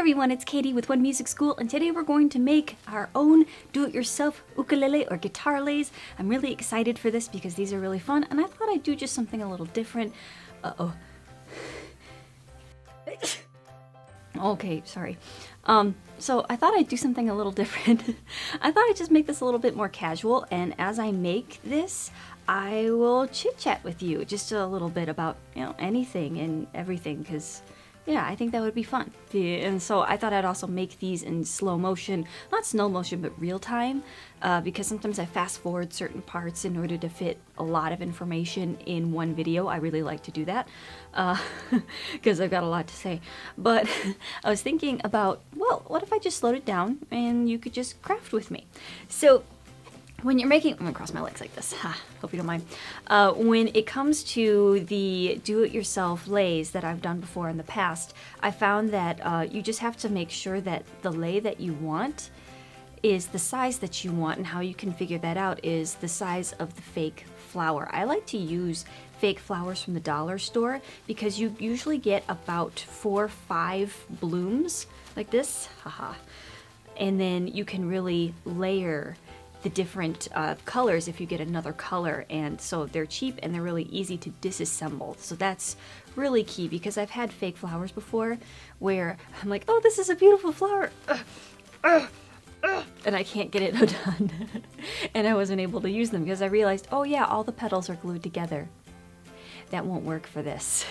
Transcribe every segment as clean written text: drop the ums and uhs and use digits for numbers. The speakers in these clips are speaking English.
everyone, it's Katie with One Music School, and today we're going to make our own do-it-yourself ukulele or guitar lays. I'm really excited for this because these are really fun, and I thought I'd do just something a little different. Okay, sorry. So I thought I'd do something a little different. I thought I'd just make this a little bit more casual, and as I make this, I will chit-chat with you just a little bit about, anything and everything, because yeah, I think that would be fun. And so I thought I'd also make these in slow motion, not slow motion, but real time, because sometimes I fast forward certain parts in order to fit a lot of information in one video. I really like to do that, because I've got a lot to say. But I was thinking about, well, what if I just slowed it down and you could just craft with me? So when you're making, I'm gonna cross my legs like this, hope you don't mind. When it comes to the do-it-yourself lays that I've done before in the past, I found that you just have to make sure that the lay that you want is the size that you want, and how you can figure that out is the size of the fake flower. I like to use fake flowers from the dollar store because you usually get about 4 or 5 blooms like this, and then you can really layer the different colors if you get another color, and so they're cheap and they're really easy to disassemble. So that's really key, because I've had fake flowers before where I'm like, oh, this is a beautiful flower, and I can't get it done. And I wasn't able to use them because I realized, oh yeah, all the petals are glued together. That won't work for this.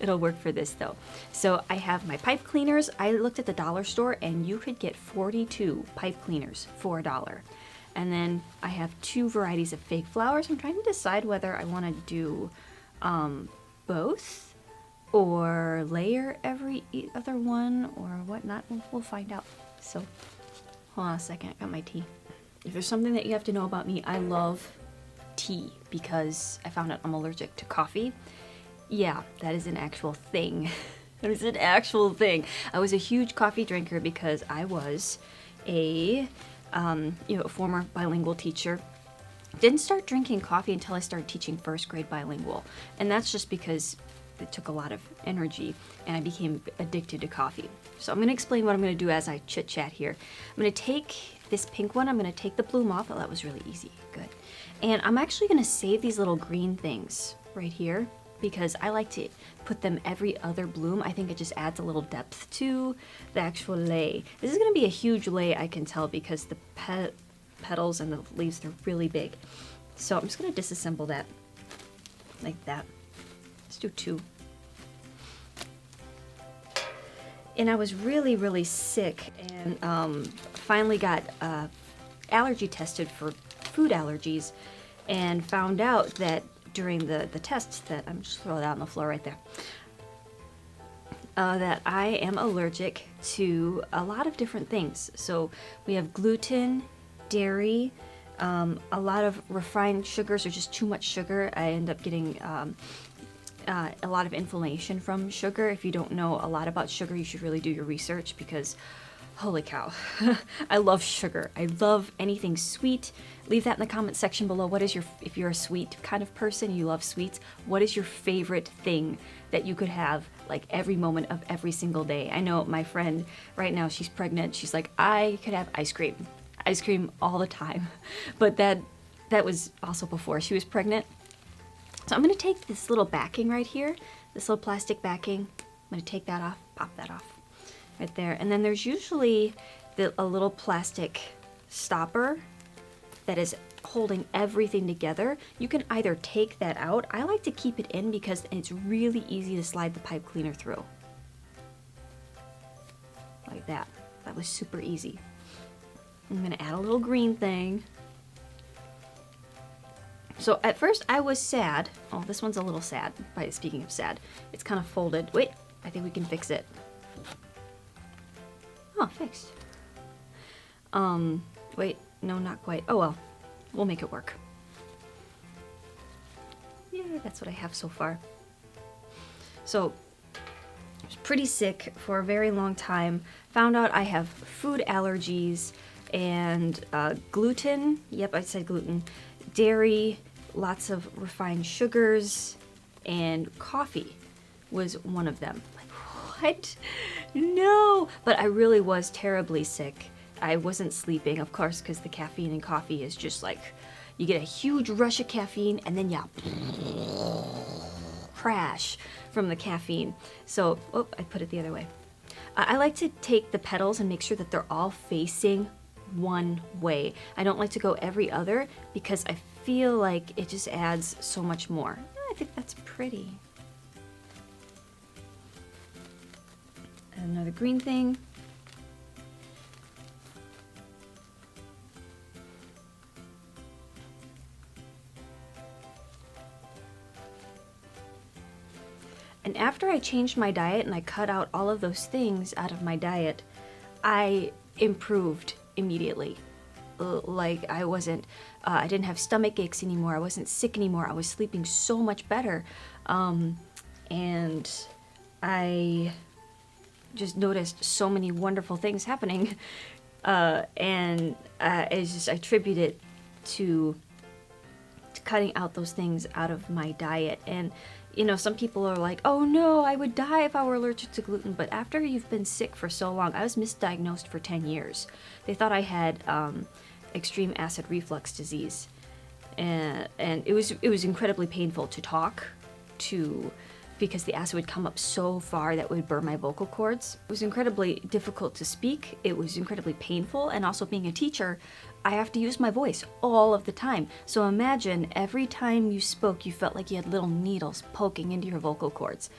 It'll work for this though. So I have my pipe cleaners. I looked at the dollar store and you could get 42 pipe cleaners for $1. And then I have 2 varieties of fake flowers. I'm trying to decide whether I want to do both or layer every other one or whatnot. We'll find out. So hold on a second, I got my tea. If there's something that you have to know about me, I love tea because I found out I'm allergic to coffee. Yeah, that is an actual thing. That is an actual thing. I was a huge coffee drinker because I was a former bilingual teacher. Didn't start drinking coffee until I started teaching first grade bilingual. And that's just because it took a lot of energy and I became addicted to coffee. So I'm going to explain what I'm going to do as I chit chat here. I'm going to take this pink one, I'm going to take the bloom off. Oh, that was really easy. Good. And I'm actually going to save these little green things right here because I like to put them every other bloom. I think it just adds a little depth to the actual lay. This is going to be a huge lay, I can tell, because the petals and the leaves, they're really big. So I'm just going to disassemble that like that. Let's do 2. And I was really, really sick and finally got allergy tested for food allergies and found out that during the tests that, I'm just throwing it out on the floor right there, that I am allergic to a lot of different things. So we have gluten, dairy, a lot of refined sugars or just too much sugar. I end up getting a lot of inflammation from sugar. If you don't know a lot about sugar, you should really do your research because holy cow, I love sugar. I love anything sweet. Leave that in the comment section below. What is if you're a sweet kind of person, you love sweets, what is your favorite thing that you could have like every moment of every single day? I know my friend right now, she's pregnant. She's like, I could have ice cream all the time. But that was also before she was pregnant. So I'm gonna take this little backing right here, this little plastic backing. I'm gonna take that off, pop that off. Right there, and then there's usually a little plastic stopper that is holding everything together. You can either take that out. I like to keep it in because it's really easy to slide the pipe cleaner through. Like that. That was super easy. I'm gonna add a little green thing. So at first I was sad. Oh, this one's a little sad. Speaking of sad, it's kind of folded. Wait, I think we can fix it. Oh, fixed. Wait, no, not quite. Oh well, we'll make it work. Yeah, that's what I have so far. So, I was pretty sick for a very long time. Found out I have food allergies and gluten. Yep, I said gluten. Dairy, lots of refined sugars, and coffee was one of them. Like, what? No. But I really was terribly sick. I wasn't sleeping, of course, because the caffeine in coffee is just like, you get a huge rush of caffeine and then you crash from the caffeine. So, oh, I put it the other way. I like to take the petals and make sure that they're all facing one way. I don't like to go every other because I feel like it just adds so much more. I think that's pretty. Another green thing. And after I changed my diet and I cut out all of those things out of my diet, I improved immediately. Like I didn't have stomach aches anymore. I wasn't sick anymore. I was sleeping so much better. And I just noticed so many wonderful things happening. I attribute it to cutting out those things out of my diet. And you know, some people are like, oh no, I would die if I were allergic to gluten. But after you've been sick for so long, I was misdiagnosed for 10 years. They thought I had extreme acid reflux disease. And it was incredibly painful to talk to, because the acid would come up so far that would burn my vocal cords. It was incredibly difficult to speak. It was incredibly painful. And also being a teacher, I have to use my voice all of the time. So imagine every time you spoke, you felt like you had little needles poking into your vocal cords.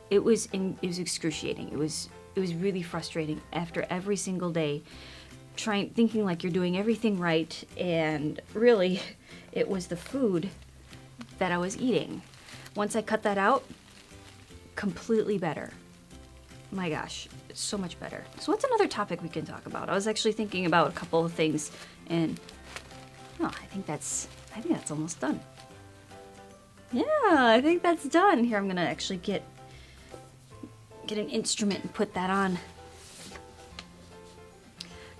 It was excruciating. It was really frustrating after every single day, thinking like you're doing everything right, and really, it was the food that I was eating. Once I cut that out, completely better. My gosh, it's so much better. So what's another topic we can talk about? I was actually thinking about a couple of things, and I think that's almost done. Yeah, I think that's done. Here, I'm gonna actually get an instrument and put that on.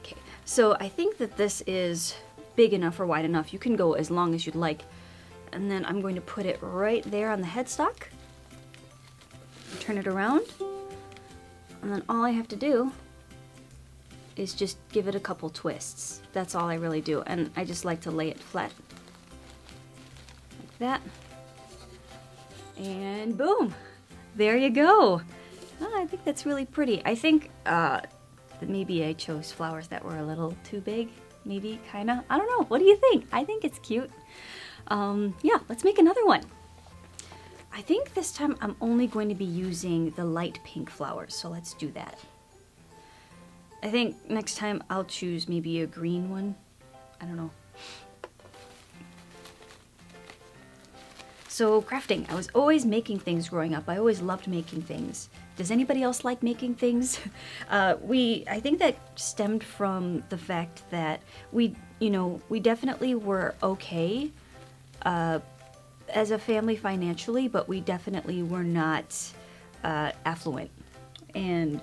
Okay, so I think that this is big enough or wide enough. You can go as long as you'd like. And then I'm going to put it right there on the headstock. Turn it around. And then all I have to do is just give it a couple twists. That's all I really do. And I just like to lay it flat. Like that. And boom! There you go. Oh, I think that's really pretty. I think that maybe I chose flowers that were a little too big. Maybe, kinda. I don't know. What do you think? I think it's cute. Yeah, let's make another one. I think this time I'm only going to be using the light pink flowers, so let's do that. I think next time I'll choose maybe a green one. I don't know. So crafting, I was always making things growing up. I always loved making things. Does anybody else like making things? I think that stemmed from the fact that we definitely were okay as a family financially, but we definitely were not affluent. And,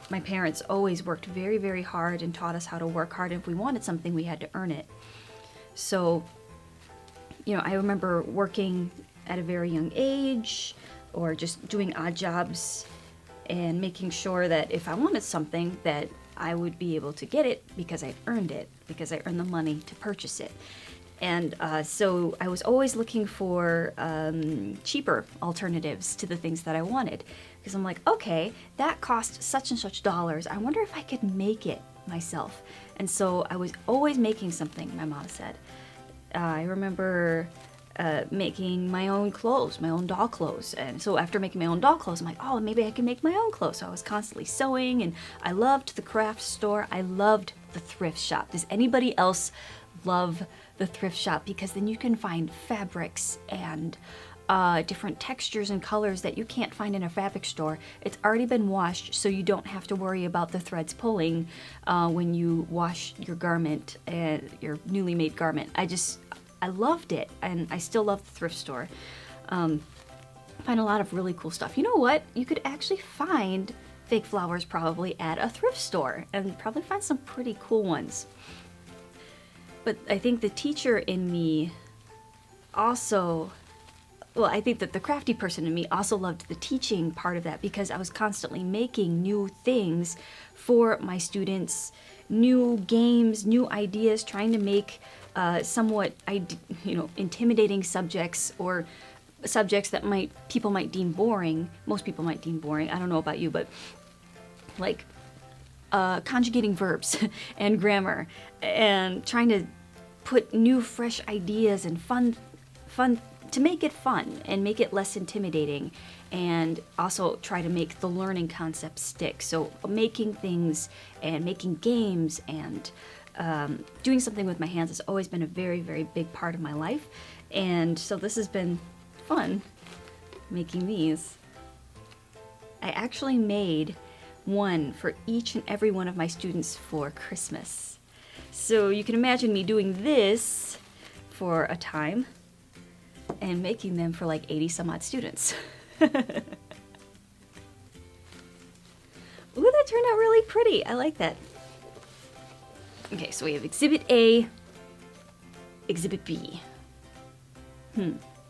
my parents always worked very, very hard and taught us how to work hard. If we wanted something, we had to earn it. So, I remember working at a very young age, or just doing odd jobs and making sure that if I wanted something, that I would be able to get it because I earned it, because I earned the money to purchase it. And so I was always looking for cheaper alternatives to the things that I wanted. Because I'm like, okay, that cost such and such dollars. I wonder if I could make it myself. And so I was always making something, my mom said. I remember making my own clothes, my own doll clothes. And so after making my own doll clothes, I'm like, oh, maybe I can make my own clothes. So I was constantly sewing, and I loved the craft store. I loved the thrift shop. Does anybody else love the thrift shop? Because then you can find fabrics and different textures and colors that you can't find in a fabric store. It's already been washed, so you don't have to worry about the threads pulling when you wash your garment, your newly made garment. I loved it, and I still love the thrift store. Find a lot of really cool stuff. You know what? You could actually find fake flowers probably at a thrift store, and probably find some pretty cool ones. But I think the teacher in me also well, I think that the crafty person in me also loved the teaching part of that, because I was constantly making new things for my students, new games, new ideas, trying to make somewhat, intimidating subjects, or subjects that people might deem boring. Most people might deem boring. I don't know about you, but like conjugating verbs and grammar, and trying to put new, fresh ideas and fun to make it fun and make it less intimidating, and also try to make the learning concept stick. So making things and making games and doing something with my hands has always been a very, very big part of my life. And so this has been fun, making these. I actually made one for each and every one of my students for Christmas. So you can imagine me doing this for a time and making them for like 80 some odd students. Ooh, that turned out really pretty. I like that. Okay, so we have Exhibit A, Exhibit B.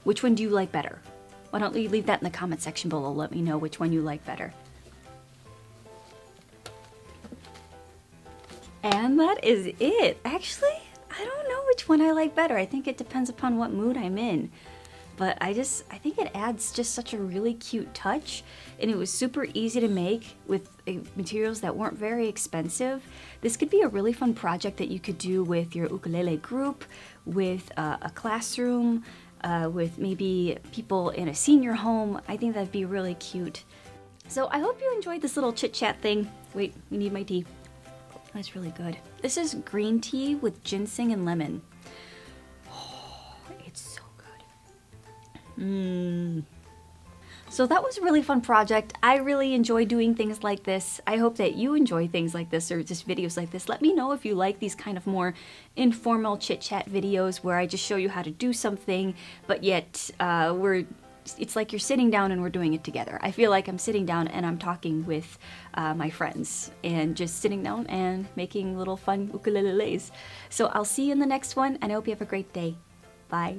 Which one do you like better? Why don't you leave that in the comment section below? Let me know which one you like better. And that is it. Actually, I don't know which one I like better. I think it depends upon what mood I'm in. But I think it adds just such a really cute touch, and it was super easy to make with materials that weren't very expensive. This could be a really fun project that you could do with your ukulele group, with a classroom, with maybe people in a senior home. I think that'd be really cute. So I hope you enjoyed this little chit-chat thing. Wait, we need my tea. That's really good. This is green tea with ginseng and lemon. Oh, it's so good. So that was a really fun project. I really enjoy doing things like this. I hope that you enjoy things like this, or just videos like this. Let me know if you like these kind of more informal chit-chat videos where I just show you how to do something, but yet it's like you're sitting down and we're doing it together. I feel like I'm sitting down and I'm talking with my friends, and just sitting down and making little fun ukuleles. So I'll see you in the next one, and I hope you have a great day. Bye.